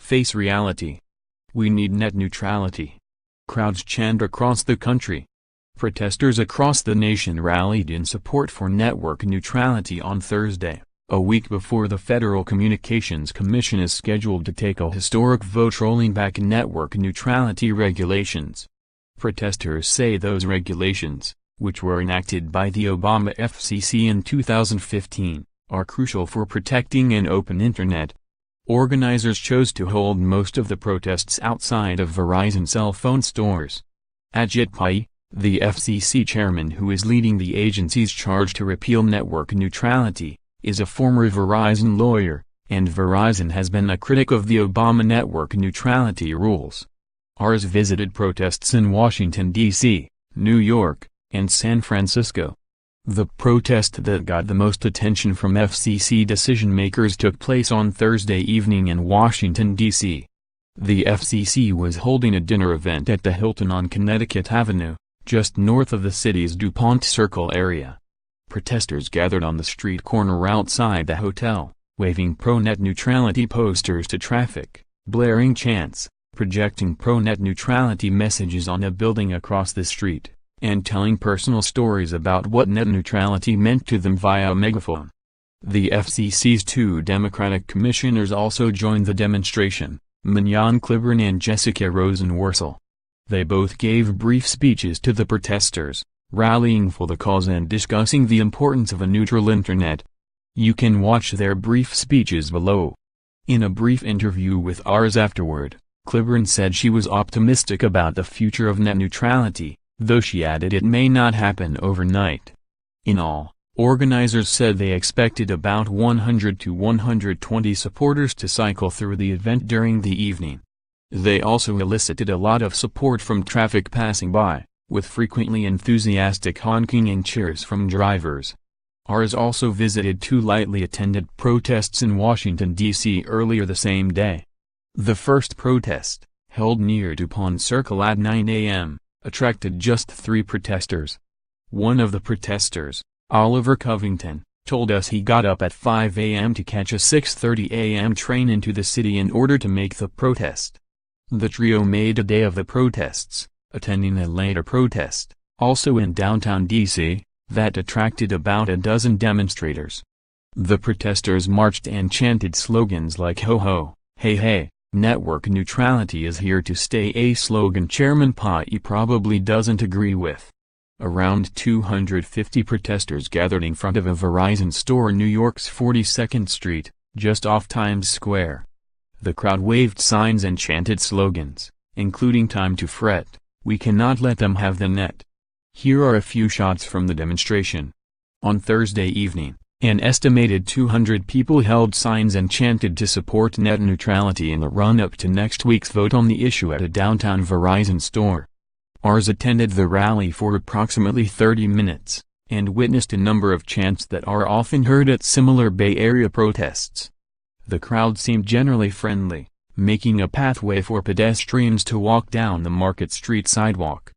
face reality. We need net neutrality. Crowds chant across the country. Protesters across the nation rallied in support for network neutrality on Thursday, a week before the Federal Communications Commission is scheduled to take a historic vote rolling back network neutrality regulations. Protesters say those regulations, which were enacted by the Obama FCC in 2015, are crucial for protecting an open internet. Organizers chose to hold most of the protests outside of Verizon cell phone stores. Ajit Pai, the FCC chairman who is leading the agency's charge to repeal network neutrality, is a former Verizon lawyer, and Verizon has been a critic of the Obama network neutrality rules. Ours visited protests in Washington, D.C., New York, and San Francisco. The protest that got the most attention from FCC decision-makers took place on Thursday evening in Washington, D.C. The FCC was holding a dinner event at the Hilton on Connecticut Avenue, just north of the city's Dupont Circle area. Protesters gathered on the street corner outside the hotel, waving pro-net neutrality posters to traffic, blaring chants, projecting pro-net neutrality messages on a building across the street, and telling personal stories about what net neutrality meant to them via a megaphone. The FCC's two Democratic commissioners also joined the demonstration, Mignon Clyburn and Jessica Rosenworcel. They both gave brief speeches to the protesters, rallying for the cause and discussing the importance of a neutral internet. You can watch their brief speeches below. In a brief interview with ours afterward, Clyburn said she was optimistic about the future of net neutrality, though she added it may not happen overnight. In all, organizers said they expected about 100 to 120 supporters to cycle through the event during the evening. They also elicited a lot of support from traffic passing by, with frequently enthusiastic honking and cheers from drivers. Ours also visited two lightly attended protests in Washington, D.C. earlier the same day. The first protest, held near Dupont Circle at 9 a.m., attracted just 3 protesters. One of the protesters, Oliver Covington, told us he got up at 5 a.m. to catch a 6:30 a.m. train into the city in order to make the protest. The trio made a day of the protests, attending a later protest, also in downtown D.C., that attracted about a dozen demonstrators. The protesters marched and chanted slogans like "Ho ho, hey hey, network neutrality is here to stay," a slogan Chairman Pai probably doesn't agree with. Around 250 protesters gathered in front of a Verizon store in New York's 42nd Street, just off Times Square. The crowd waved signs and chanted slogans, including "Time to fret, we cannot let them have the net." Here are a few shots from the demonstration. On Thursday evening, an estimated 200 people held signs and chanted to support net neutrality in the run-up to next week's vote on the issue at a downtown Verizon store. Ours attended the rally for approximately 30 minutes, and witnessed a number of chants that are often heard at similar Bay Area protests. The crowd seemed generally friendly, making a pathway for pedestrians to walk down the Market Street sidewalk.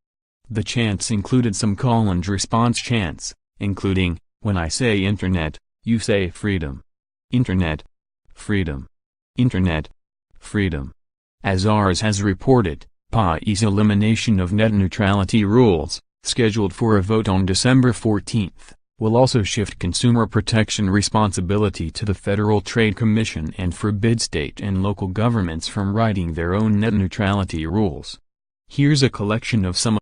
The chants included some call and response chants, including, "When I say internet, you say freedom. Internet. Freedom. Internet. Freedom." As ours has reported, Pai's elimination of net neutrality rules, scheduled for a vote on December 14th, will also shift consumer protection responsibility to the Federal Trade Commission and forbid state and local governments from writing their own net neutrality rules. Here's a collection of some